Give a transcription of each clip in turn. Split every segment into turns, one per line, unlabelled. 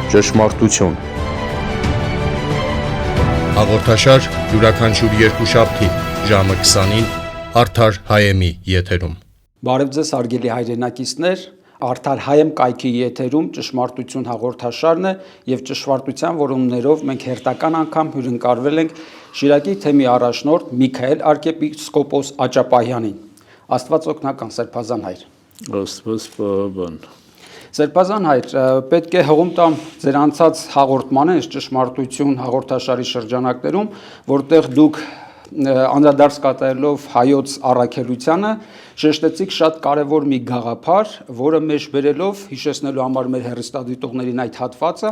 Ճշմարտություն։ Հաղորդաշար յուրաքանչյուր երկուշաբթի ժամը 20-ին Արդար Հայեմի եթերում։
Բարև ձեզ հարգելի հայրենակիցներ, Արդար Հայեմ կայքի եթերում ճշմարտություն հաղորդաշարն է եւ ճշմարտության որոնումներով մենք հերթական անգամ հյուրընկալվել ենք Շիրակի թեմի առաջնորդ Միքայել arczepiskopos Աճապահյանին։ Աստված օգնական, Սրբազան հայր։
Աստված պահապան։
Սրբազան հայր, պետք է հողում տամ ձեր անցած հաղորդմանը, այս ճշմարտություն հաղորդաշարի շրջանակներում, որտեղ դուք անդրադարձ կատարելով հայոց առաքելությանը, շեշտեցիք շատ կարևոր մի գաղափար, որը մեջ բերելով հիշեցնելու համար մեր հեռուստադիտողներին այդ հատվածը,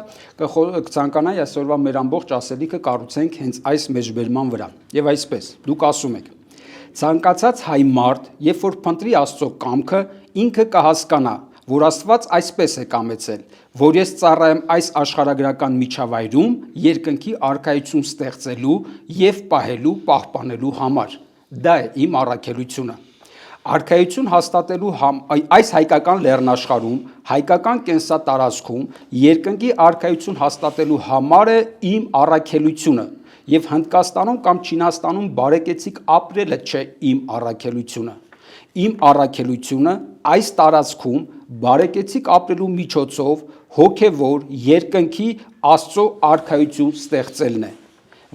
կցանկանայի այսօրվա մեր ամբողջ ասելիքը կառուցենք հենց այս մեջբերման վրա։ Եվ այսպես, դուք ասում եք. ցանկացած հայ մարդ, երբ որ փնտրի Աստծո կամքը, ինքը կհասկանա, որ Աստված այսպես է կամեցել, որ ես ծառայեմ այս աշխարհագրական միջավայրում երկնքի առկայություն ստեղծելու եւ պահելու, պահպանելու համար։ Դա է իմ առաքելությունը։ Առկայություն հաստատելու այս հայկական լեռնաշխարհում, հայկական կենսատարածքում երկնքի առկայություն հաստատելու համար է իմ առաքելությունը։ Եվ Հնդկաստանում կամ Չինաստանում բարեկեցիկ ապրելը չէ իմ առաքելությունը։ Իմ առաքելությունը այս տարածքում բարեկեցիկ ապրելու միջոցով հոգևոր երկնքի Աստծո արքայություն ստեղծելն է։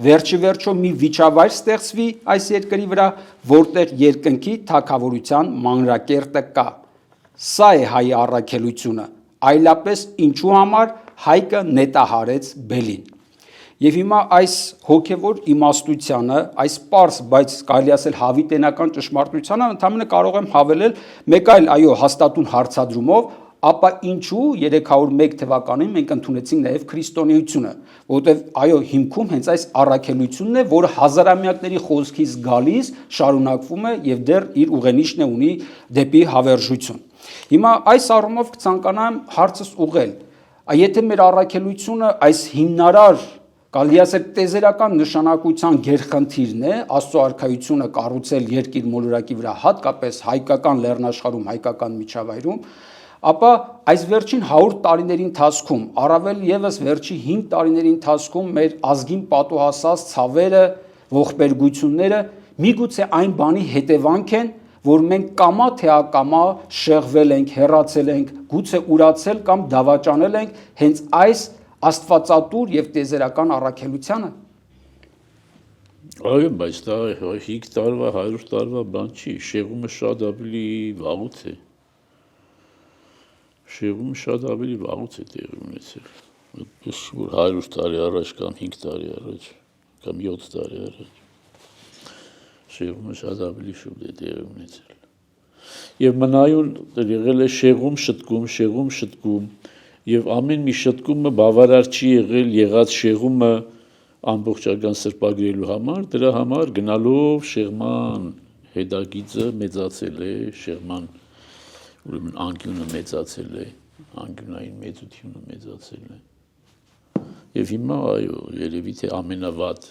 Վերջի վերջո մի վիճավայր ստեղծվի այս երկրի վրա, որտեղ երկնքի թագավորության մանրակերտը կա։ Սա է հայ առաքելությունը, այլապես ինչու համար հայկը նետահարեց բելին։ Եվ հիմա այս հոգևոր իմաստությանը, այս պարզ, բայց կարելի ասել հավիտենական ճշմարտությանը ընդհանրապես կարող եմ հավելել մեկ այլ հաստատուն հարցադրումով, ապա ինչու 301 թվականին մենք ընդունեցինք նաև քրիստոնեությունը, որովհետև հիմքում հենց այս առաքելությունն է, որը հազարամյակների խոսքից գալիս շարունակվում է եւ դեռ իր ուղենիշն է ունի դեպի հավերժություն։ Հիմա այս առումով կցանկանամ հարցս ուղղել։ Եթե մեր առաքելությունը այս հիմնարար կարելի ասել տեզերական նշանակության գերխնդիրն է Աստծո արքայությունը կառուցել երկիր մոլորակի վրա, հատկապես հայկական լեռնաշխարհում, հայկական միջավայրում, ապա այս վերջին 100 տարիների ընթացքում, առավել եւս վերջի 5 տարիների ընթացքում մեր ազգին պատուհասած ցավերը, ողբերգությունները միգուցե այն բանի հետևանք են, որ մենք կամա թե ակամա շեղվել ենք, հեռացել ենք, գուցե ուրացել կամ դավաճանել ենք հենց այս աստվածատուր եւ տեզերական առաքելությանը։
Այո, բայց դա 5 տարվա, 100 տարվա բան չի, շեղումը շատ ավելի վաղուց է։ Շեղումը շատ ավելի վաղուց է տեղի ունեցել։ Այդպես որ 100 տարի առաջ կամ 5 տարի առաջ կամ 7 տարի առաջ շեղումը շատ ավելի շուտ է տեղի ունեցել։ Եվ մնայուն եղել է շեղում, շտկում, եւ ամեն մի շտկումը բավարար չի եղած շեղումը ամբողջական սրբագրելու համար, դրա համար գնալով շեղման հետագիծը մեծացել է, շեղման ուրեմն անկյունը մեծացել է, անկյունային մեծությունը մեծացել է։ Եվ հիմա երևի թե ամենավատ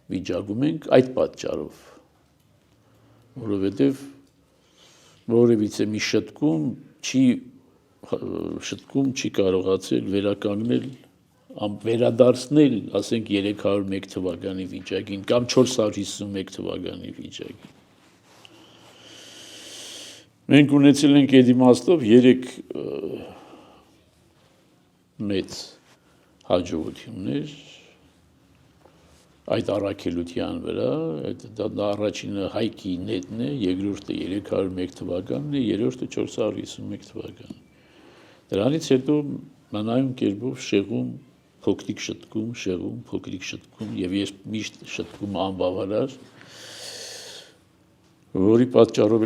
վիճակում ենք այդ պատճառով, որովհետև որևիցե մի շտկում չի կարողացել վերականգնել, վերադարձնել, ասենք 301 թվականի վիճակին կամ 451 թվականի վիճակին։ Մենք ունեցել ենք այդ իմաստով 3 մեծ հաջողություններ այդ առաքելության վրա, դա առաջինը հայքի նետն է, երկրորդը 301 թվականն է, երրորդը 451 թվականն է։ Դրանից հետո մանայուն կերպով շեղում, փոքրիկ շտկում եւ ես միշտ շտկում անբավարար, որի պատճառով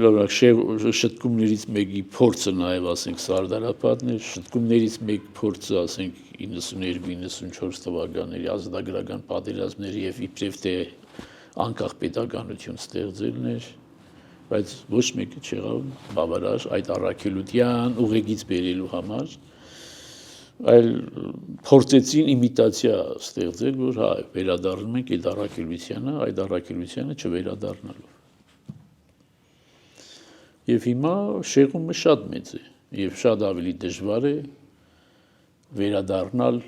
շտկումներից մեկի փորձը նաեւ ասենք սարդարապատն էր, շտկումներից մեկ փորձը ասենք 92-94 թվականների ազատագրական պատերազմների եւ իբրև թե անկախ պետականություն ստեղծելն էր, բայց ոչ մեկը չեղավ բավարար այդ առաքելության ուղեգից բերելու համար, այլ փորձեցին իմիտացիա ստեղծել, որ վերադառնում ենք այդ առաքելությանը չվերադառնալով։ Եվ հիմա շեղումը շատ մեծ է եւ շատ ավելի դժվար է վերադառնալ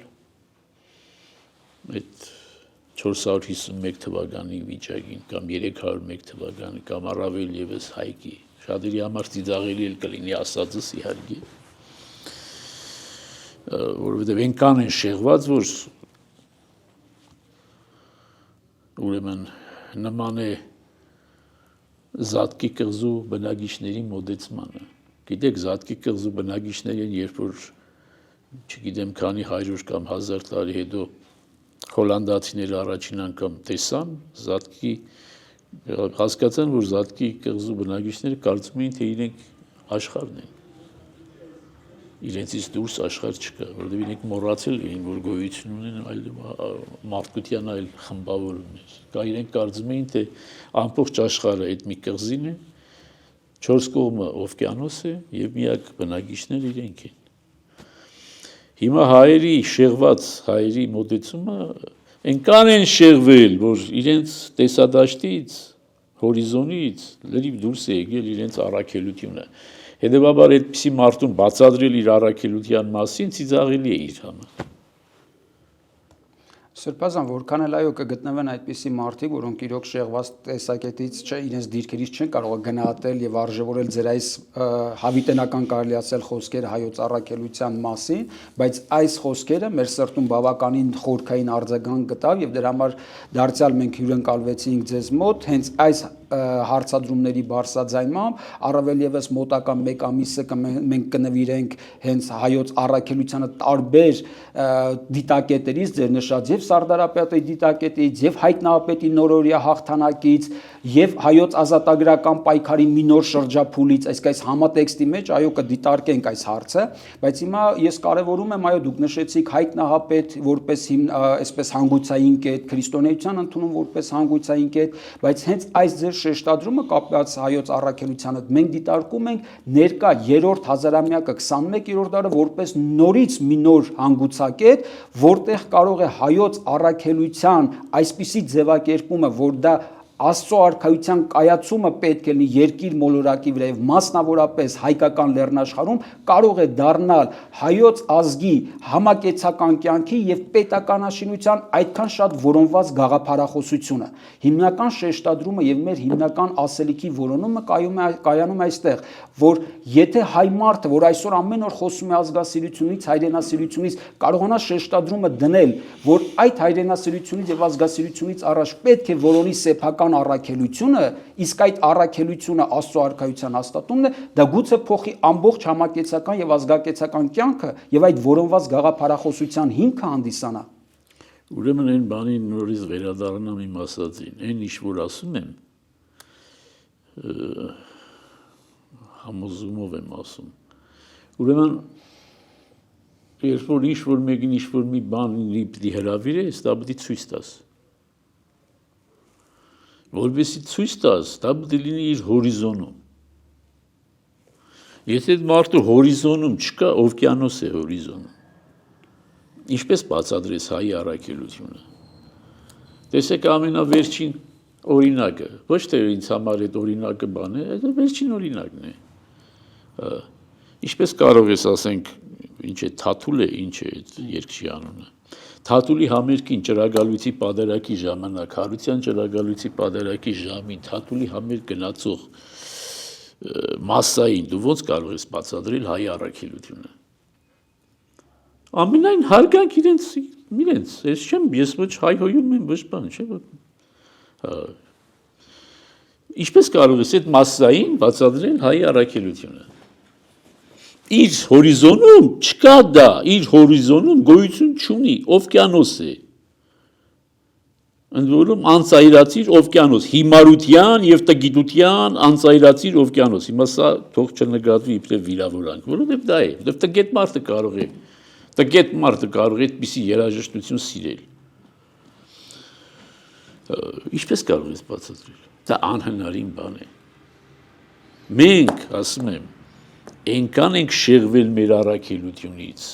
այդ 451 թվականի վիճակին կամ 301 թվականի կամ առավել եւս հայկի շատերի համար ծիծաղելի էլ կլինի ասածս իհարկե որովհետև այնքան են շեղված որ ուրեմն նման է Զատկի կղզու բնակիչների մոդեցմանը գիտեք Զատկի կղզու բնակիչներին երբ որ չգիտեմ քանի 100 կամ 1000 տարի հետո հոլանդացիները առաջին անգամ տեսան Զատկի հասկացան որ Զատկի կղզու բնակիչները կարծում էին թե իրենք աշխարհն են իրենցից դուրս աշխարհ չկա որովհետև իրենք մոռացել էին որ գոյություն ունեն այլ մարդկության այլ խմբավորումներ կա իրենք կարծում էին թե ամբողջ աշխարհը այդ մի կղզին է 4 կողմը օվկիանոս է եւ միակ բնակիչները իրենք են հիմա հայերի շեղված հայերի մոտեցումը այնքան են շեղվել որ իրենց տեսադաշտից հորիզոնից լրիվ դուրս է եկել իրենց առաքելությունը Հետևաբար այդպիսի մարդուն բացատրել իր առաքելության մասին ծիծաղելի է իր համար
Սրբազան որքան էլ այո կգտնվեն այդպիսի մարդիկ, որոնք իրոք շեղված տեսակետից չէ, իրենց դիրքերից չեն կարող գնահատել եւ արժևորել ձեր այս հավիտենական կարելի ասել խոսքերը հայոց առաքելության մասին, բայց այս խոսքերը մեր սրտում բավականին խորքային արձագանք գտավ եւ դրա համար դարձյալ մենք հյուրընկալվեցինք ձեզ մոտ հենց այս հարցադրումների բարձրաձայնմամբ առավել եւս մոտակա 1 ամիսը մենք կնվիրենք հենց հայոց առաքելությանը տարբեր դիտակետերից ձեր նշած եւ Սարդարապետի դիտակետից եւ Հայկ Նահապետի նորօրյա հաղթանակից եւ հայոց ազատագրական պայքարի մի նոր շրջափուլից այս համատեքստի մեջ այո կդիտարկենք այս հարցը բայց հիմա ես կարևորում եմ այո դուք նշեցիք Հայկ Նահապետ որպես այսպես հանգույցային կետ քրիստոնեության ընդունում որպես հանգույցային կետ բայց հենց այս ձեր շեշտադրումը կապված հայոց առաքելությանը մենք դիտարկում ենք ներկա 3-րդ հազարամյակը 21-րդ դարը որպես նորից մի նոր հանգուցակետ որտեղ կարող է հայոց առաքելության այսպիսի ձևակերպումը որ դա Աստծո արքայության կայացումը պետք է լինի երկիր մոլորակի վրա եւ մասնավորապես հայկական լեռնաշխարհում կարող է դառնալ հայոց ազգի համակեցական կյանքի եւ պետականաշինության այդքան շատ որոնված գաղափարախոսությունը հիմնական շեշտադրումը եւ մեր հիմնական ասելիքի որոնումը կայանում է այստեղ որ եթե հայ մարդը որ այսօր ամեն օր խոսում է ազգասիրությունից հայրենասիրությունից կարողանա շեշտադրումը դնել որ այդ հայրենասիրությունից եւ ազգասիրությունից առաջ պետք է որոնի սեփական առաքելությունը, իսկ այդ առաքելությունը Աստծո արքայության հաստատումն է, դա գուցե փոխի ամբողջ համակեցական եւ ազգակեցական կյանքը եւ այդ որոնված գաղափարախոսության հիմքը հանդիսանա։
Ուրեմն այն բանին նորից վերադառնամ իմ ասածին, այն ինչ որ ասում եմ, համոզումով եմ ասում։ Ուրեմն երբ որ ինչ որ մեկին ինչ որ մի բան պիտի հրավիրես, դա պիտի ցույց տաս։ Որպեսզի ցույց տաս, դա պետք է լինի իր հորիզոնում։ Եթե այդ մարդու հորիզոնում չկա, օվկիանոս է հորիզոնում։ Ինչպես բացատրես հայի առաքելությունը։ Տեսեք ամենավերջին օրինակը, ոչ թե ինձ համար այդ օրինակը բան է, այդ վերջին օրինակն է։ Ինչպես կարող ես ասենք, ինչ է Թաթուլ է, ինչ է այդ երկրի անունը։ Թաթուլի համերգին ճրագալույցի պատարակի ժամանակ, հարության ճրագալույցի պատարակի ժամին, Թաթուլի համերգ գնացող մասսային դու ոնց կարող ես բացատրել հայ առաքելությունը։ Ամենայն հարգանք իրենց, ես չեմ, ես ոչ հայհոյում եմ, ոչ բան, չէ՞ որ։ Ինչպես կարող ես այդ մասսային բացատրել հայ առաքելությունը։ Իր հորիզոնում չկա դա, իր հորիզոնում գոյություն չունի, օվկիանոս է։ Ընդ որում անծայրացիր օվկիանոս, հիմարության եւ տգիտության անծայրացիր օվկիանոս։ Հիմա սա թող չնկատվի իբրև վիրավորանք, որովհետեւ դա է, որովհետեւ տգետ մարդը կարող է այդպիսի երաժշտություն սիրել։ Ինչպես կարող ես բացատրել։ Դա անհնարին բան է։ Մենք, ասում եմ, այնքան ենք շեղվել մեր առաքելությունից,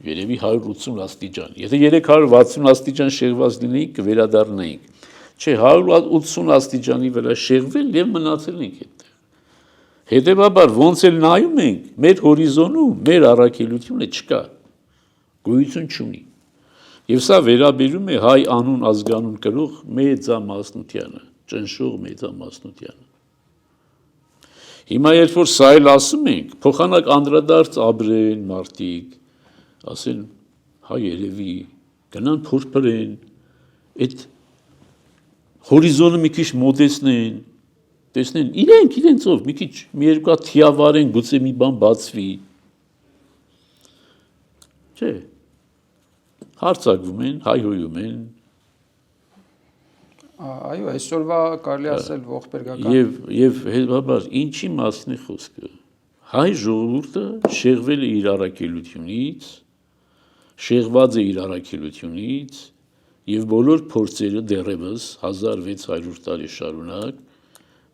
երևի 180 աստիճան, եթե 360 աստիճան շեղված լինեինք, կվերադառնայինք, չէ 180 աստիճանի վրա շեղվել և մնացել ենք այդտեղ, հետևաբար ոնց էլ նայում ենք, մեր հորիզոնում մեր առաքելությունը չկա, գոյություն չունի։ Եվ սա վերաբերում է հայ անուն ազգանուն կրող մեծամասնությանը, ճնշող մեծամասնությանը։ Հիմա երբ որ սա էլ ասում ենք, փոխանակ անդրադարձ ապրեն մարդիկ, ասեն հա երևի, գնան փորփրեն, այդ հորիզոնը մի քիչ մոտեցնեն, տեսնեն, իրենցով մի քիչ մի երկու հատ թիավարեն, գուցե մի բան բացվի։ Չէ։ Հարցակվում են, հայհոյում են։
Այո, այսօրվա կարելի ասել ողբերգական։
Եվ հետաբար ինչի մասին է խոսքը։ Հայ ժողովուրդը շեղվել է իր առաքելությունից, շեղված է իր առաքելությունից, եւ բոլոր փորձերը դեռևս 1600 տարի շարունակ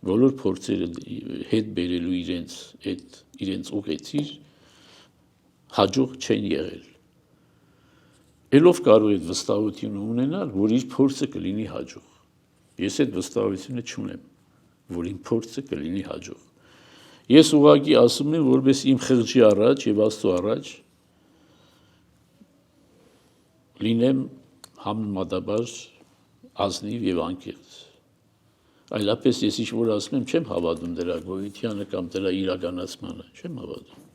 բոլոր փորձերը հետ բերելու իրենց ուղեցիր հաջող չեն եղել։ Ելով կարող է վստահություն ունենալ, որ իր փորձը կլինի հաջող։ Ես այդ վստահությունը չունեմ, որ իմ փորձը կլինի հաջող։ Ես ուղղակի ասում եմ, որպես իմ խղճի առաջ եւ Աստծո առաջ լինեմ համեմատաբար ազնիվ եւ անկեղծ։ Այլապես ես ինչ-որ ասում եմ, չեմ հավատում դրա գոյությանը կամ դրա իրականացմանը, չեմ հավատում։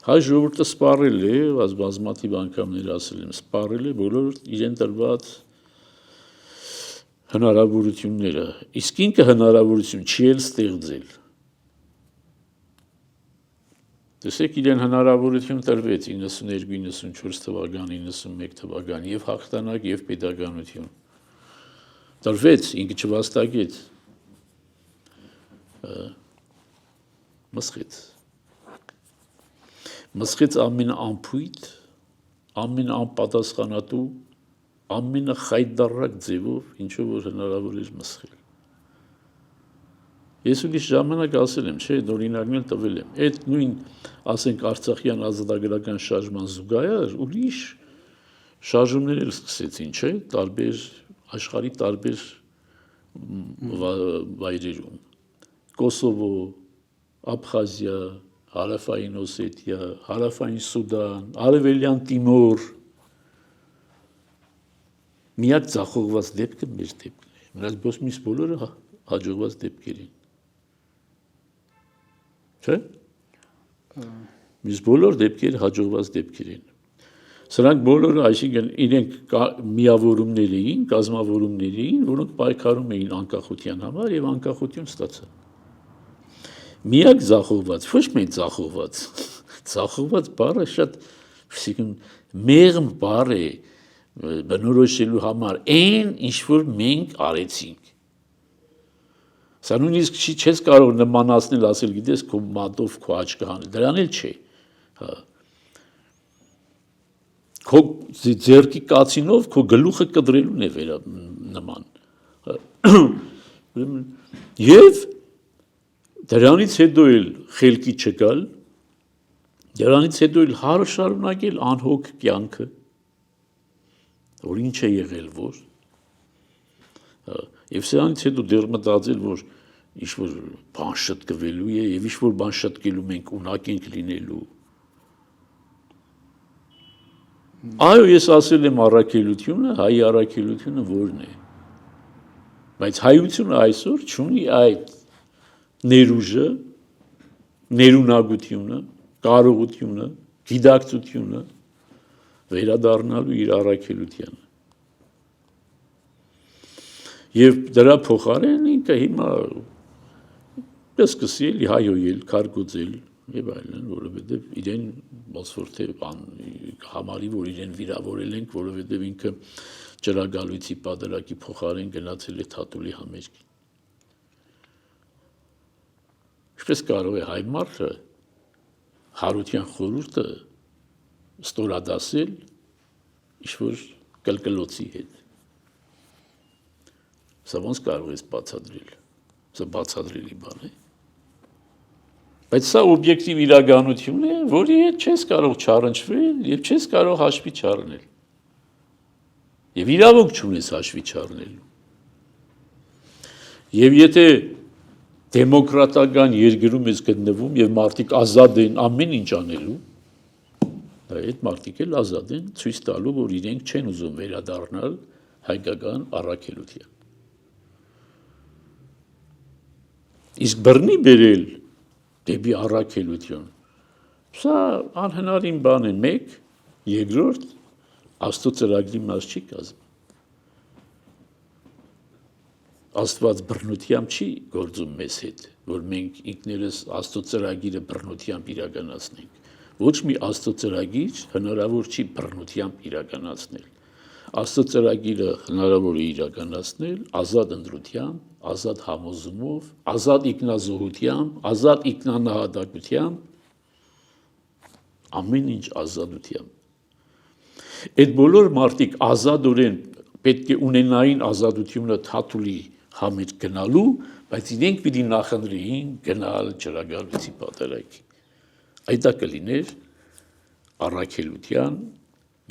Հայ ժողովուրդը սպառել է, բազմաթիվ անգամներ ասել եմ, սպառել է բոլոր իրեն տրված հնարավորությունները, իսկ ինքը հնարավորություն չի էլ ստեղծել։ Տեսեք, իրեն հնարավորություն տրվեց 92-94 թվական, 91 թվական եւ հաղթանակ եւ պետականություն։ Տրվեց, ինքը չվաստակեց։ Մսխեց ամենաանփույթ, ամենաանպատասխանատու, ամենախայտարակ ձևով, ինչով որ հնարավոր էր մսխել։ Ես ուրիշ ժամանակ ասել եմ, չէ, օրինակներ տվել եմ։ Այդ նույն, ասենք, Արցախյան ազատագրական շարժման զուգահեռ ուրիշ շարժումներ էլ սկսեցին, չէ, տարբեր աշխարհի տարբեր վայրերում։ Կոսովո, Աբխազիա, Հարավային Օսեթիա, Հարավային Սուդան, Արևելյան Տիմոր։ Միակ ձախողված դեպքը մեր դեպքն է։ Մնաց մյուս բոլորը հաջողված դեպքեր են։ Չէ՞։ Մյուս բոլոր դեպքերը հաջողված դեպքեր են։ Սրանք բոլորը, այսինքն իրենք միավորումներ էին, կազմավորումներ էին, որոնք պայքարում էին անկախության համար եւ անկախություն ստացան։ Միակ ձախողված, ոչ միայն ձախողված, ձախողված բառը շատ, այսինքն մեղմ բառ է բնորոշելու համար այն, ինչ որ մենք արեցինք։ Սա նույնիսկ չես կարող նմանացնել, ասել, գիտես, քո մատով քո աչքը հանել, դրան էլ չէ։ Քո ձեռքի կացինով քո գլուխը կտրելուն է նման։ Եվ դրանից հետո էլ խելքի չգալ, դրանից հետո էլ հարը շարունակել անհոգ կյանքը, որ ինչ է եղել, որ եւ սրանից հետո դեռ մտածել, որ ինչ-որ բան շտկվելու է եւ ինչ-որ բան շտկելու մենք ունակ ենք լինելու։ Այո, ես ասել եմ առաքելությունը, հայ առաքելությունը որն է։ Բայց հայությունը այսօր չունի այդ ներուժը, ներունակությունը, կարողությունը, գիտակցությունը վերադառնալու իր առաքելությանը։ Եվ դրա փոխարեն ինքը հիմա սկսի էլի հայոյել, քարգոծել եւ այլն, որովհետեւ իրեն ոսոր թե համարի, որ իրեն վիրավորել ենք, որովհետեւ ինքը ճրագալույցի պատարակի փոխարեն գնացել է Թաթուլի համերգին։ Ինչպես կարող է հայ մարդը հարության խորհուրդը ստորադասել ինչ-որ կլկլոցի հետ։ Սա ոնց կարող ես բացատրել։ Սա բացատրելի բան է։ Բայց սա օբյեկտիվ իրականություն է, որի հետ չես կարող չառնչվել եւ չես կարող հաշվի չառնել։ Եվ իրավունք չունես հաշվի չառնելու։ Եվ եթե դեմոկրատական երկրում ես գտնվում եւ մարդիկ ազատ են ամեն ինչ անելու, այդ մարդիկ էլ ազատ են ցույց տալու, որ իրենք չեն ուզում վերադառնալ հայկական առաքելության։ Իսկ բռնի բերել դեպի առաքելություն, սա անհնարին բան է, մեկ, երկրորդ, Աստծո ծրագրի մաս չի կազմում։ Աստված բռնությամբ չի գործում մեզ հետ, որ մենք ինքներս Աստծո ծրագիրը բռնությամբ իրականացնենք։ Ոչ մի Աստծո ծրագիր հնարավոր չի բռնությամբ իրականացնել։ Աստծո ծրագիրը հնարավոր է իրականացնել ազատ ընտրությամբ, ազատ համոզումով, ազատ ինքնազոհությամբ, ազատ ինքնանահատակությամբ, ամեն ինչ ազատությամբ։ Այդ բոլոր մարդիկ ազատորեն պետք է ունենային ազատությունը թաթուլի համեր գնալու, բայց իրենք պիտի նախընտրեին գնալ ջրագալույցի պատարագի։ Այդ կլիներ առաքելության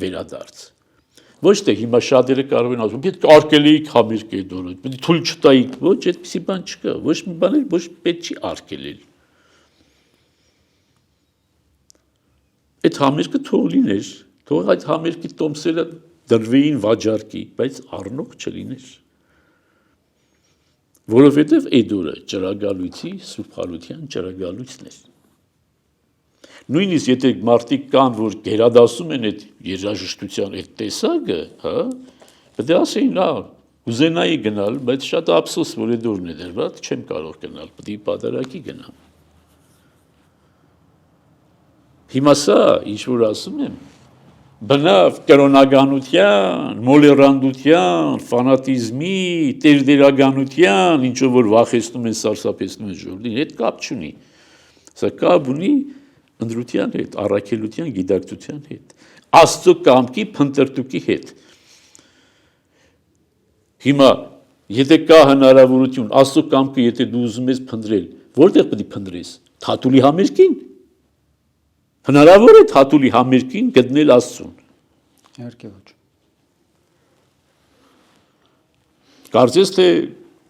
վերադարձ։ Ոչ թե հիմա շատերը կարող են ասում, պետք է արգելեիք համեր կեդորը, պետք է թույլ չտայիք, ոչ, այդպիսի բան չկա, ոչ մի բան էլ ոչ պետք չի արգելել։ Այդ համերգը թող լիներ, թող այդ համերգի տոմսերը դրվեին վաճառքի, բայց առնող չլիներ։ Որովհետև այդ օրը ջրագալույցի սուրբալության ջրագալույցն էր։ Նույնիսկ եթե մարդիկ կան, որ գերադասում են այդ երաժշտության այդ տեսակը, հա, պետք է ասեին, ուզենայի գնալ, բայց շատ ափսոս, որ այդ օրն է դրված, չեմ կարող գնալ, պետք է պատարագի գնամ։ Հիմա սա, ինչ որ ասում եմ, բնավ կրոնականության, մոլեռանդության, ֆանատիզմի, տերդերականության, ինչով որ վախեցնում են, սարսափեցնում են ժողովրդին, այդ կապ չունի։ Սա կապ ունի ընտրության հետ, առաքելության, գիտակցության հետ, Աստծո կամքի փնտրտուքի հետ։ Հիմա, եթե կա հնարավորություն, Աստծո կամքը, եթե դու ուզում ես փնտրել, որտեղ պետք է փնտրես, թաթուլի համերգին։ Հնարավոր է թաթուլի համերգին գտնել Աստծուն։
Իհարկե ոչ։
Կարծես թե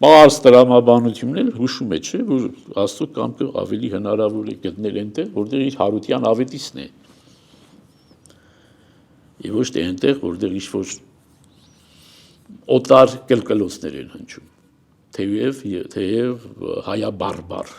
պարզ տրամաբանություններ հուշում է, չէ, որ Աստծո կամքը ավելի հնարավոր է գտնել այնտեղ, որտեղ իր հարության ավետիսն է։ Եվ ոչ թե այնտեղ, որտեղ ինչ-որ օտար կլկլոցներ են հնչում, թեև հայաբարբար։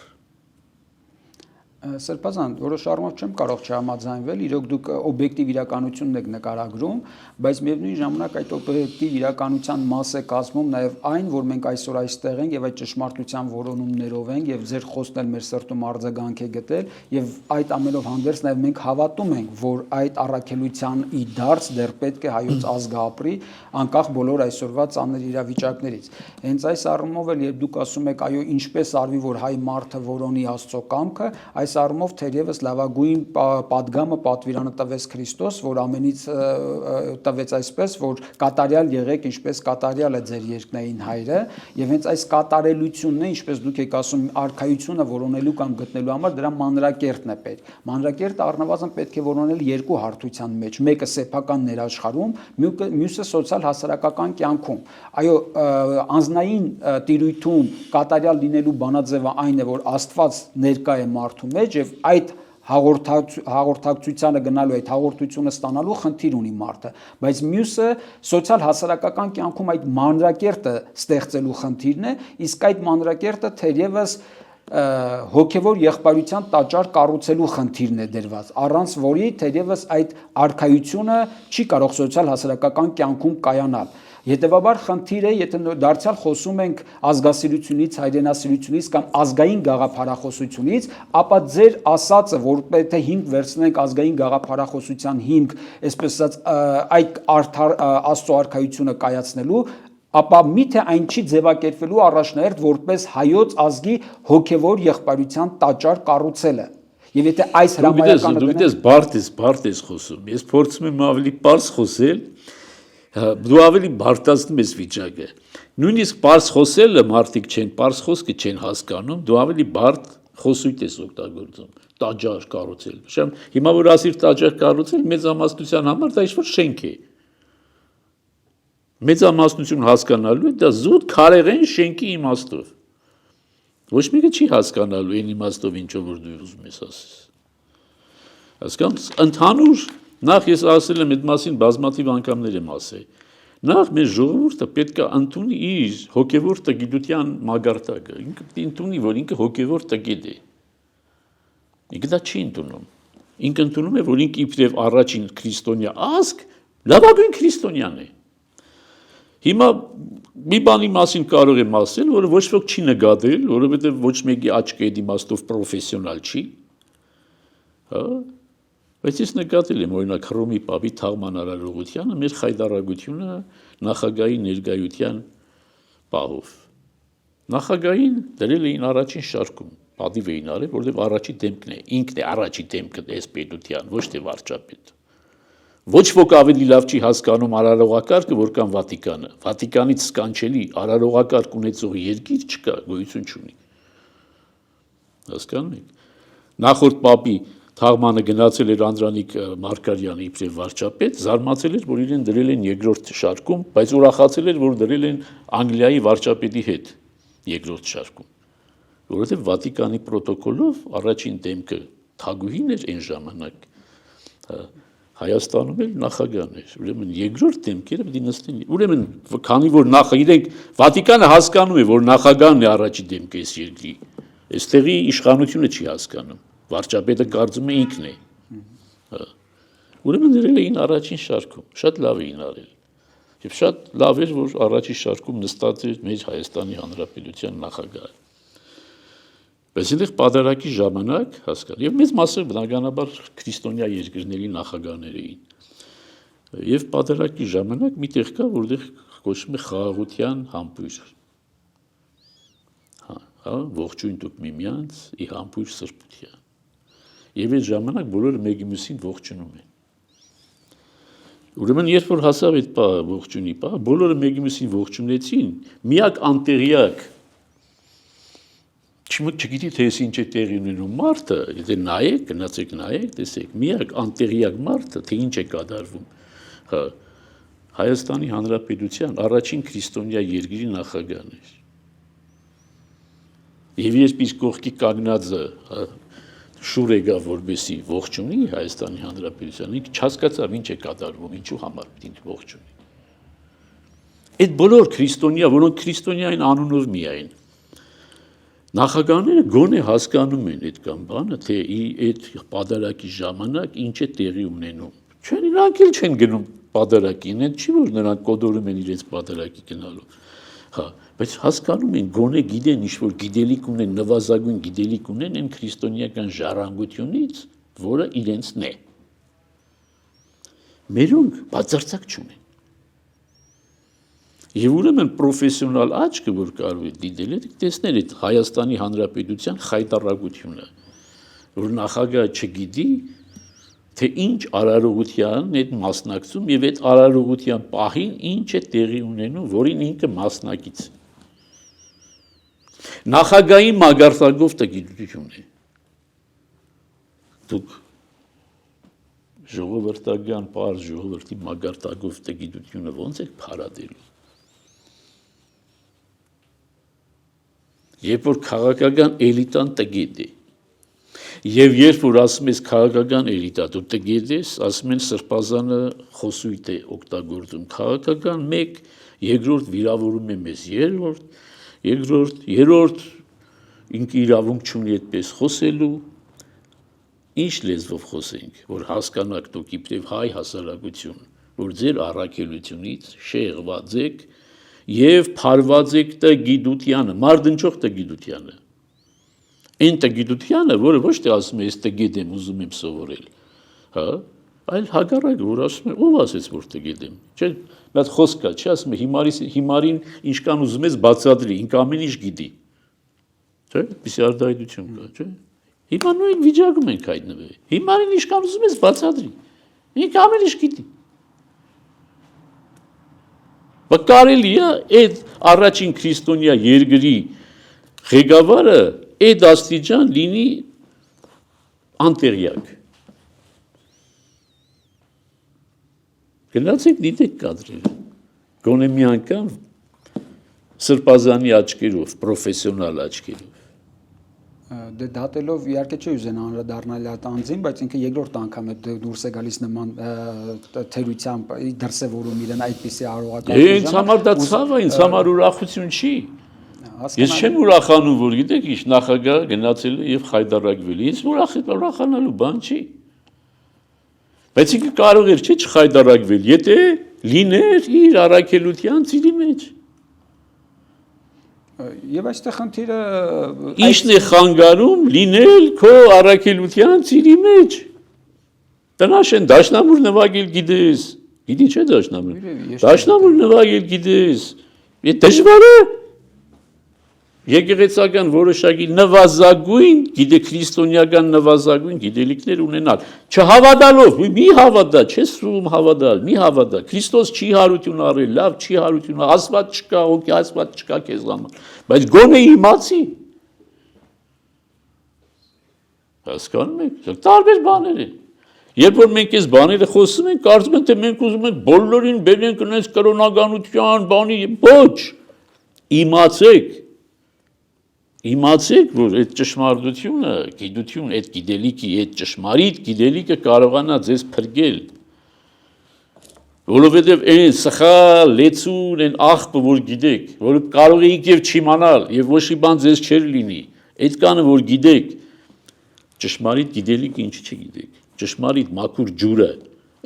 Սրբազան, որոշ առումով չեմ կարող չհամաձայնվել, իրոք դուք օբյեկտիվ իրականությունն եք նկարագրում, բայց միևնույն ժամանակ այդ օբյեկտիվ իրականության մաս է կազմում նաև այն, որ մենք այսօր այստեղ ենք եւ այդ ճշմարտության որոնումներով ենք եւ ձեր խոսքն էլ մեր սրտում արձագանք է գտել եւ այդ ամենով հանդերձ նաև մենք հավատում ենք, որ այդ առաքելության ի դարձ դեռ պետք է հայոց ազգը ապրի, անկախ բոլոր այսօրվա ծանր իրավիճակներից։ Հենց այս առումով էլ երբ դուք ասում եք, այո, ինչպես արվի, որ հայ մարդը որոնի Աստծո կամքը, այս առումով թերևս լավագույն պատգամը պատվիրանը տվեց Քրիստոս, որ ամենից տվեց այսպես, որ կատարյալ եղեք, ինչպես կատարյալ է ձեր երկնային հայրը, եւ հենց այս կատարելությունն է, ինչպես դուք եք ասում, արքայությունը որոնելու կամ գտնելու համար դրա մանրակերտն է պետք։ Մանրակերտը առնվազն պետք է որոնել երկու հարթության մեջ, մեկը սեփական ներաշխարհում, մյուսը սոցիալ-հասարակական կյանքում։ Այո, անձնային տիրույթում կատարյալ լինելու բանաձևը այն է, որ Աստված ներկա է մարդու մեջ եւ այդ հաղորդակցությանը գնալու, այդ հաղորդությունը ստանալու խնդիր ունի մարդը, բայց մյուսը սոցիալ-հասարակական կյանքում այդ մանրակերտը ստեղծելու խնդիրն է, իսկ այդ մանրակերտը թերևս հոգևոր եղբայրության տաճար կառուցելու խնդիրն է դրված, առանց որի թերևս այդ արքայությունը չի կարող սոցիալ-հասարակական կյանքում կայանալ։ Հետևաբար խնդիր է, եթե դարձյալ խոսում ենք ազգասիրությունից, հայրենասիրությունից կամ ազգային գաղափարախոսությունից, ապա ձեր ասածը, որ պետք է հիմք վերցնենք ազգային գաղափարախոսության հիմք, այսպես ասած, այդ Աստծո արքայությունը կայացնելու, ապա միթե այն չի ձևակերպվելու առաջնահերթ որպես հայոց ազգի հոգևոր եղբայրության տաճար կառուցելը։ Եվ եթե այս հրամայականը
դու բարդ ես խոսում, ես փորձում եմ ավելի պարզ խոսել, դու ավելի բարդացնում ես վիճակը։ Նույնիսկ պարզ խոսելը մարդիկ չեն, պարզ խոսքը չեն հասկանում, դու ավելի բարդ խոսույթ ես օգտագործում, տաճար կառուցել։ Հիմա որ ասիր տաճար կառուցել, մեծամասնության համար դա ինչ-որ շենք է։ Մեծամասնություն հասկանալու է, դա զուտ քարեղեն շենքի իմաստով։ Ոչ մեկը չի հասկանալու այն իմաստով, ինչով որ դու ուզում ես ասես։ Հասկանաս, ընդհանուր Նախ ես ասել եմ այդ մասին բազմաթիվ անգամներ եմ ասել։ Նախ մեր ժողովուրդը պետք է ընդունի իր հոգևոր տգիտության մագարտակը։ Ինքը պետք է ընդունի, որ ինքը հոգևոր տգիտ է։ Ինքը դա չի ընդունում։ Ինքը ընդունում է, որ ինքը իբրև առաջին քրիստոնյա ազգ լավագույն քրիստոնյան է։ Հիմա մի բանի մասին կարող եմ ասել, որը ոչ ոք չի նկատել, որովհետև ոչ մեկի աչքի այդ իմաստով պրոֆեսիոնալ չի։ Հա։ Բայց ես նկատել եմ, օրինակ Հռոմի պապի թաղման արարողությանը մեր խայտարագությունը նախագահի ներկայության պահով։ Նախագահին դրել էին առաջին շարքում, պատիվ էին արել, որովհետև առաջի դեմքն է, ինքն է առաջի դեմքը այս պետության, ոչ թե վարչապետը։ Ոչ ոք ավելի լավ չի հասկանում արարողակարգը, որ կամ Վատիկանը։ Վատիկանից սկանչելի արարողակարգ ունեցող երկիր չկա, գոյություն չունի։ Հասկանում եք։ Նախորդ պապի թաղմանը գնացել էր Անդրանիկ Մարգարյանը իբրև վարչապետ, զարմացել էր, որ իրեն դրել են երկրորդ շարքում, բայց ուրախացել էր, որ դրել են Անգլիայի վարչապետի հետ երկրորդ շարքում, որովհետև Վատիկանի պրոտոկոլով առաջին դեմքը թագուհին էր այն ժամանակ, Հայաստանում էլ նախագահն էր, ուրեմն երկրորդ դեմքերը պետք է նստեն, ուրեմն քանի որ իրենք Վատիկանը հասկանում է, որ նախագահն է առաջի դեմքը այս երկրի, այստեղի իշխանությունը չի հասկանում, վարչապետը կարծում է ինքն է, ուրեմն դրել էին առաջին շարքում, շատ լավ էին արել, եւ շատ լավ էր, որ առաջին շարքում նստած էր մեր Հայաստանի Հանրապետության նախագահը, բայց այնտեղ պատարագի ժամանակ հասկանում, եւ մեծ մասը բնականաբար քրիստոնյա երկրների նախագահներ էին, եւ պատարագի ժամանակ մի տեղ կա, որտեղ կոչվում է խաղաղության համբույր, հա, ողջույն տուք միմյանց, ի համբույր սրբության, եւ այդ ժամանակ բոլորը մեկի մյուսին ողջունում են, ուրեմն երբ որ հասավ այդ ողջունի պահը, բոլորը մեկի մյուսին ողջունեցին, միակ անտեղյակ չգիտի թե ես ինչ է տեղի ունենում մարդը, եթե նայեք, գնացեք նայեք, տեսեք, միակ անտեղյակ մարդը, թե ինչ է կատարվում, հա, Հայաստանի Հանրապետության առաջին քրիստոնյա երկրի նախագահն էր։ Եվ երբ իսկ կողքի կանգնածը շուր եկավ, որպեսզի ողջունի Հայաստանի Հանրապետության, ինքը չհասկացավ ինչ է կատարվում, ինչու համար պետք է ողջունի։ Այդ բոլոր քրիստոնյա, որոնք քրիստոնյա են անունով միայն Նախագահները գոնե հասկանում են այդ կամ բանը, թե այդ պատարագի ժամանակ ինչ է տեղի ունենում։ Չեն իրանք էլ չեն գնում պատարագին, այդ չի որ նրանք կոդորում են իրենց պատարագի գնալու։ Հա, բայց հասկանում են, գոնե գիտեն ինչ-որ գիտելիք ունեն, նվազագույն գիտելիք ունեն այն քրիստոնեական ժառանգությունից, որը իրենցն է։ Մերոնք բացարձակ չունեն։ Եվ ուրեմն պրոֆեսիոնալ աչքը, որ կարող է դիտել, տեսնել այդ Հայաստանի Հանրապետության խայտառակությունը, որ նախագահը չգիտի, թե ինչ արարողության այդ մասնակցում եւ այդ արարողության պահին ինչ է տեղի ունենում, որին ինքը մասնակից է։ Նախագահի մագարտակով տգիտություն է։ Դուք ժողովրդական պարզ ժողովրդի մագարտակով տգիտությունը ո՞նց եք փարադելու։ Երբ որ քաղաքական էլիտան տգիտ է, եւ երբ որ ասում ես քաղաքական էլիտա, դու տգիտ ես, ասում են սրբազանը խոսույթ է օգտագործում, քաղաքական մեկ, երկրորդ վիրավորում է մեզ, երրորդ ինքը իրավունք չունի այդպես խոսելու, ինչ լեզվով խոսենք, որ հասկանաք դուք իբրև հայ հասարակություն, որ ձեր առաքելությունից շեղված եք, եւ փարված եք տգիտությանը, մարդընչող տգիտությանը։ Այն տգիտությանը, որը ոչ թե ասում է, ես տգիտ եմ, ուզում եմ սովորել, հա, այլ հակառակը, որ ասում է, ով ասեց, որ տգիտ եմ։ Չէ, մի հատ խոսք կա, չի ասում է, հիմարին ինչքան ուզում ես բացատրի, ինքը ամեն ինչ գիտի։ Չէ, պիսի արդայդություն կա, չէ։ Հիմա նույն վիճակում ենք հայտնվել։ Հիմարին ինչքան ուզում ես բացատրի, ինքը ամեն ինչ գիտի։ Կարելի է այդ առաջին քրիստոնյա երկրի ղեկավարը այդ աստիճան լինի անտեղյակ։ Գնացեք դիտեք կադրերը, գոնե մի անգամ սրբազանի աչքերով, պրոֆեսիոնալ աչքերով,
Դե դատելով իհարկե չի ուզենա անդրադառնալ այդ անձին, բայց ինքը երկրորդ անգամ է դուրս է գալիս նման թերությամբ դրսևորում իրեն այդպիսի արարողական։
Ինձ համար դա ցավ է, ինձ համար ուրախություն չի։ Ես չեմ ուրախանում, որ գիտեք, ինչ նախագահը գնացել է եւ խայդարակվել։ Ինձ ուրախանալու բան չի։ Բայց ինքը կարող էր չի չխայդարակվել, եթե լիներ իր առաքելության ծիրի մեջ։
Եվ այստեղ խնդիրը
Ինչն է խանգարում լինել քո առաքելության ծիրի մեջ։ Տնաշեն դաշնամուր նվագել գիտես։ Գիտի չէ դաշնամուր։ Դաշնամուր նվագել գիտես։ Է դժվար է։ Եկեղեցական որոշակի նվազագույն, գիտե քրիստոնեական նվազագույն գիտելիքներ ունենալ։ Չհավատալով, մի հավատա, չես սուում հավատալ, մի հավատա։ Քրիստոս չի հարություն առել, լավ չի հարություն, Աստված չկա, օքեյ, Աստված չկա քեզ համար։ Բայց գոնե իմացի։ Հասկանում եք, տարբեր բաներ են։ Երբ որ մենք այս բաները խոսում ենք, կարծում ենք, թե մենք ուզում ենք բոլորին բերենք ունես կրոնականության բանի, ոչ։ Իմացեք, որ այդ ճշմարտությունը, գիտություն, այդ գիտելիքի, այդ ճշմարիտ գիտելիքը կարողանա ձեզ փրկել։ Որովհետև այն սխալ, լեցուն, այն աղբը, որ գիտեք, որ կարող եք եւ չիմանալ, եւ ոչ մի բան ձեզ չեր լինի։ Այդ կանը, որ գիտեք, ճշմարիտ գիտելիքը ինչ չգիտեք, ճշմարիտ մաքուր ջուրը,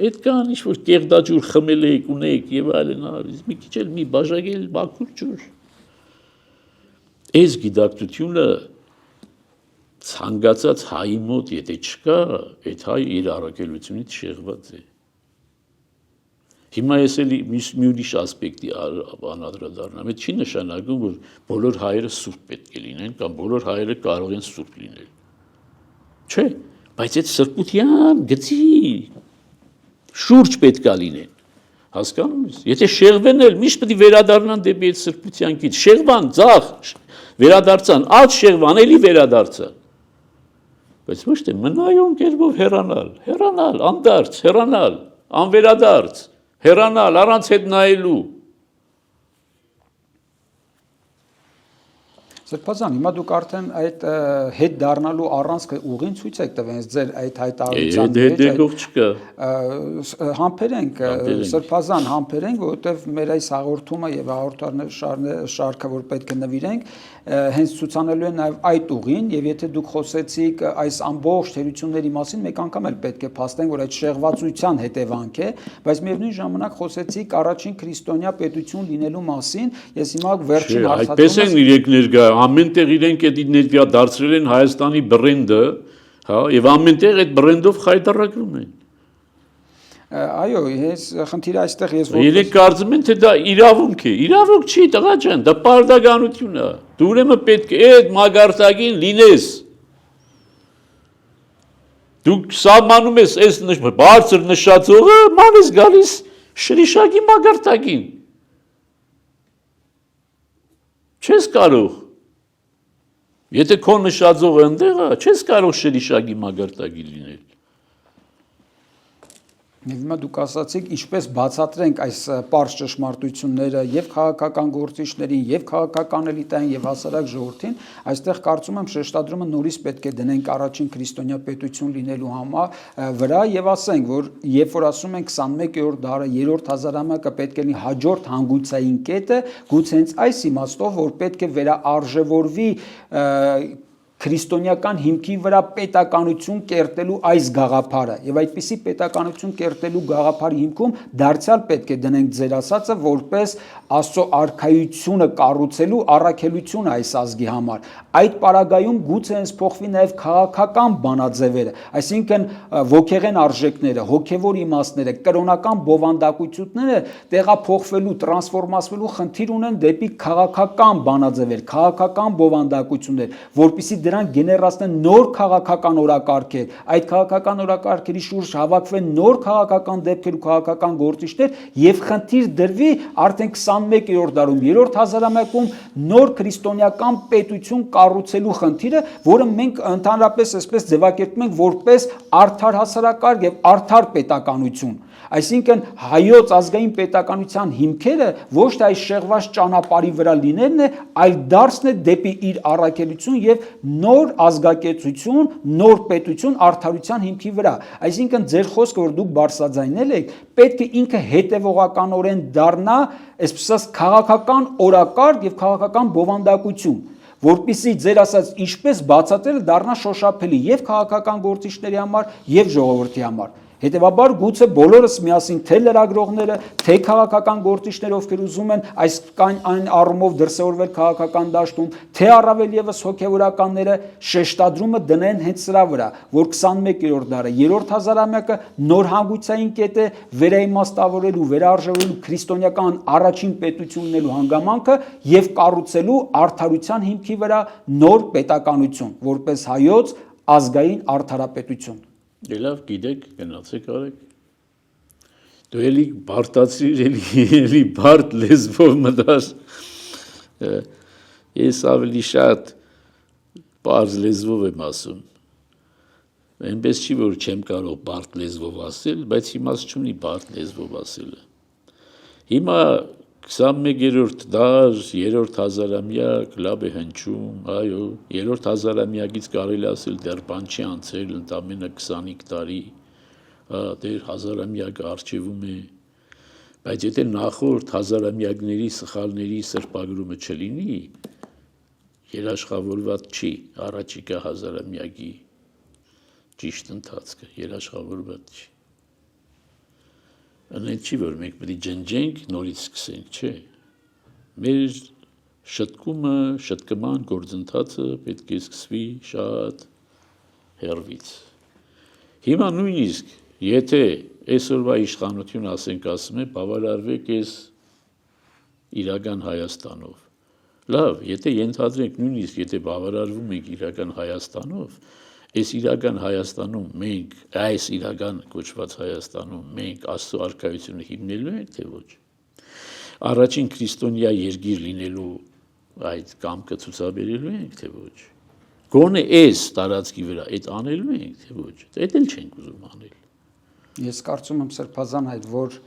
այդ կան ինչ որ կեղդաջուր խմել եք, ունեք եւ այլն, մի քիչ էլ մի բաժակել մաքուր ջուր։ Այս գիտակցությունը ցանկացած հայի մոտ եթե չկա, այդ հայ իր առաքելությունից շեղված է։ Հիմա ես էլ մի ուրիշ ասպեկտի անդրադառնամ, այդ չի նշանակում, որ բոլոր հայերը սուրբ պետք է լինեն կամ բոլոր հայերը կարող են սուրբ լինել։ Չէ, բայց այդ սրբության գծի շուրջ պետք է լինեն։ Հասկանում ես։ Եթե շեղվեն էլ միշտ պետք է վերադառնան դեպի այդ սրբության գիծ։ Շեղվան, ձախ վերադարձան, alt շեղվան, էլի վերադարձան։ Բայց ոչ թե մնայուն կերպով հեռանալ, անդարձ, հեռանալ, անվերադարձ, հեռանալ, առանց հետ նայելու։
Սրբազան, հիմա դուք արդեն այդ հետ դառնալու առանցքը ուղին ցույց եք տվել ձեր այդ հայտարարության
մեջ։ Դե չկա։
Համբերենք, Սրբազան, համբերենք, որովհետև մեր այս հաղորդումը եւ հաղորդարների շարքը, որ պետք է նվիրենք, հենց ցուցանելու են նաեւ այդ ուղին, եւ եթե դուք խոսեցիք այս ամբողջ թերությունների մասին, մեկ անգամ էլ պետք է փաստենք, որ այդ շեղվածության հետևանք է, բայց միևնույն ժամանակ խոսեցիք առաջին քրիստոնյա պետություն լինելու մասին, ես հիմա վերջին հարցադրումը։
Այդպես են իրենք ներկա ամենտեղ իրենք այդ ներկա դարձրել են Հայաստանի բրենդը, հա, եւ ամենտեղ այդ բրենդով խայտարակում են։
Այո, ես խնդիրը այստեղ ես
Իրենք կարծում են թե դա իրավունք է, իրավունք չի, տղա ջան, դա պարտականություն է։ Դու ուրեմն պետք է այդ մագարտակին լինես։ Դու սահմանում ես այս բարձր նշածողը, ման ես գալիս շրիշակի մագարտակին։ Չես կարող։ Եթե քո նշածողը ընդեղ է, չես կարող շրիշակի մագարտակի լինել։
Եվ հիմա դուք ասացիք, ինչպես բացատրենք այս պարզ ճշմարտությունները եւ քաղաքական գործիչներին, եւ քաղաքական էլիտային, եւ հասարակ ժողովրդին, այստեղ կարծում եմ շեշտադրումը նորից պետք է դնենք առաջին քրիստոնյա պետություն լինելու վրա եւ ասենք, որ երբ որ ասում ենք 21-րդ դարը, 3-րդ հազարամյակը պետք է լինի հաջորդ հանգույցային կետը, գուցե հենց այս իմաստով, որ պետք է վերաարժևորվի քրիստոնեական հիմքի վրա պետականություն կերտելու այս գաղափարը եւ այդպիսի պետականություն կերտելու գաղափարի հիմքում դարձյալ պետք է դնենք ձեր ասածը որպես Աստծո արքայությունը կառուցելու առաքելություն այս ազգի համար այդ պարագայում գուցե հենց փոխվի նաեւ քաղաքական բանաձևերը այսինքն ոգեղեն արժեքները հոգեվոր իմաստները կրոնական բովանդակությունները տեղափոխվելու տրանսֆորմացվելու խնդիր ունեն դեպի քաղաքական բանաձևեր քաղաքական բովանդակություններ որպիսի դրանք գեներացնեն նոր քաղաքական օրակարգեր, այդ քաղաքական օրակարգերի շուրջ հավաքվեն նոր քաղաքական դեպքեր ու քաղաքական գործիչներ եւ խնդիր դրվի արդեն 21-րդ դարում, 3-րդ հազարամյակում նոր քրիստոնեական պետություն կառուցելու խնդիրը, որը մենք ընդհանրապես այսպես ձևակերպում ենք որպես արդար հասարակարգ եւ արդար պետականություն Այսինքն հայոց ազգային պետականության հիմքերը ոչ թե այս շեղված ճանապարհի վրա լինելն է, այլ դարձն է դեպի իր առաքելություն եւ նոր ազգակեցություն, նոր պետություն արդարության հիմքի վրա։ Այսինքն ձեր խոսքը, որ դուք բարձրաձայնել եք, պետք է ինքը հետևողականորեն դառնա, այսպես քաղաքական օրակարգ եւ քաղաքական բովանդակություն, որպեսզի ձեր ասած ինչպես բացատրել դառնա շոշափելի եւ քաղաքական գործիչների համար եւ ժողովրդի համար։ Հետևաբար գուցե բոլորս միասին թե լրագրողները, թե քաղաքական գործիչները, ովքեր ուզում են այն առումով դրսևորվել քաղաքական դաշտում, թե առավել եւս հոգեվորականները շեշտադրումը դնեն հենց սրա վրա, որ 21-րդ դարը, 3-րդ հազարամյակը նոր հանգույցային կետ է վերաիմաստավորելու, վերարժևելու քրիստոնեական առաջին պետություն ունելու հանգամանքը եւ կառուցելու արդարության հիմքի վրա նոր պետականություն, որպես հայոց ազգային արդարապետություն։
Լավ, գիտեք, գնացեք արեք։ Դու էլի բարդացրիր, էլի բարդ լեզվով մտար։ Ես ավելի շատ պարզ լեզվով եմ ասում։ Այնպես չի, որ չեմ կարող բարդ լեզվով ասել, բայց իմաստ չունի բարդ լեզվով ասելը։ Հիմա 21-րդ դար, 3-րդ հազարամյակ, լավ է հնչում, այո, 3-րդ հազարամյակից կարելի ասել դեռ բան չի անցել, ընդամենը 25 տարի, դեռ հազարամյակը առջևում է, բայց եթե նախորդ հազարամյակների սխալների սրբագրումը չլինի, երաշխավորված չի առաջիկա հազարամյակի ճիշտ ընթացքը, երաշխավորված չի։ Անեն չի, որ մենք պետք է ջնջենք, նորից սկսենք, չէ։ Մեր շտկման գործընթացը պետք է սկսվի շատ հեռվից։ Հիմա նույնիսկ, եթե այսօրվա իշխանություն ասում է, բավարարվեք այս իրական Հայաստանով։ Լավ, եթե ենթադրենք նույնիսկ, եթե բավարարվում ենք իրական Հայաստանով, այս իրական Հայաստանում մենք, այս իրական կոչված Հայաստանում մենք Աստծո արքայությունը հիմնելու ենք, թե ոչ։ Առաջին քրիստոնյա երկիր լինելու այդ կամքը ցուցաբերելու ենք, թե ոչ։ Գոնե այս տարածքի վրա այդ անելու ենք, թե ոչ։ Այդ էլ չենք ուզում անել։
Ես կարծում եմ Սրբազան այդ, որ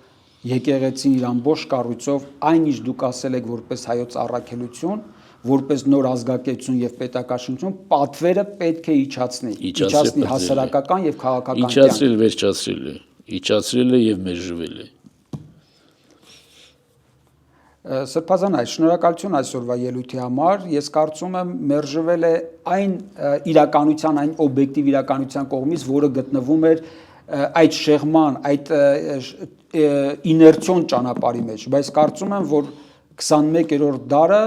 եկեղեցին իր ամբողջ կառույցով այն ինչ դուք ասել եք որպես հայոց առաքելություն, որպես նոր ազգակեցություն եւ պետակաշինություն, պատվերը պետք է իջացնի հասարակական եւ քաղաքական կյանք։
Իջացրել, վերջացրել է, իջացրել է եւ մերժվել է։
Սրբազան այ շնորհակալություն այսօրվա ելույթի համար։ Ես կարծում եմ մերժվել է այն իրականության, այն օբյեկտիվ իրականության կողմից, որը գտնվում էր այդ շեղման, այդ իներցիոն ճանապարհի մեջ, բայց կարծում եմ, որ 21-րդ դարը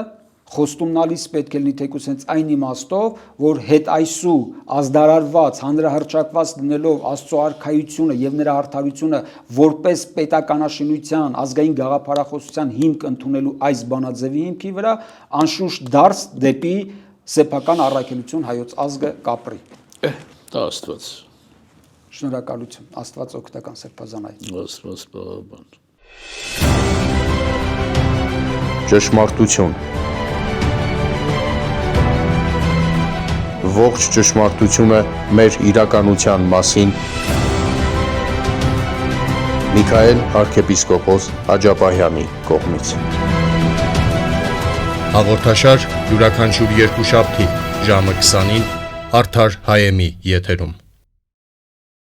խոստումնալից պետք է լինի թեկուզ հենց այն իմաստով, որ հետ այսու ազդարարված, հանրահռչակված դնելով Աստծո արքայությունը եւ նրա արդարությունը որպես պետականաշինության, ազգային գաղափարախոսության հիմք ընդունելու այս բանաձևի հիմքի վրա, անշուշտ դարձ դեպի սեփական առաքելություն հայոց ազգը կապրի։
Դա Աստված։
Շնորհակալություն, Աստված օգնական Սրբազան այ։
Աստված բավական։
Ճշմարտություն։ Ողջ ճշմարտությունը մեր իրականության մասին Միքայել arczepiskopos Աջապահյանի կողմից։ Հաղորդաշար յուրաքանչյուր երկուշաբթի ժամը 20-ին Արդար Հայեմի եթերում։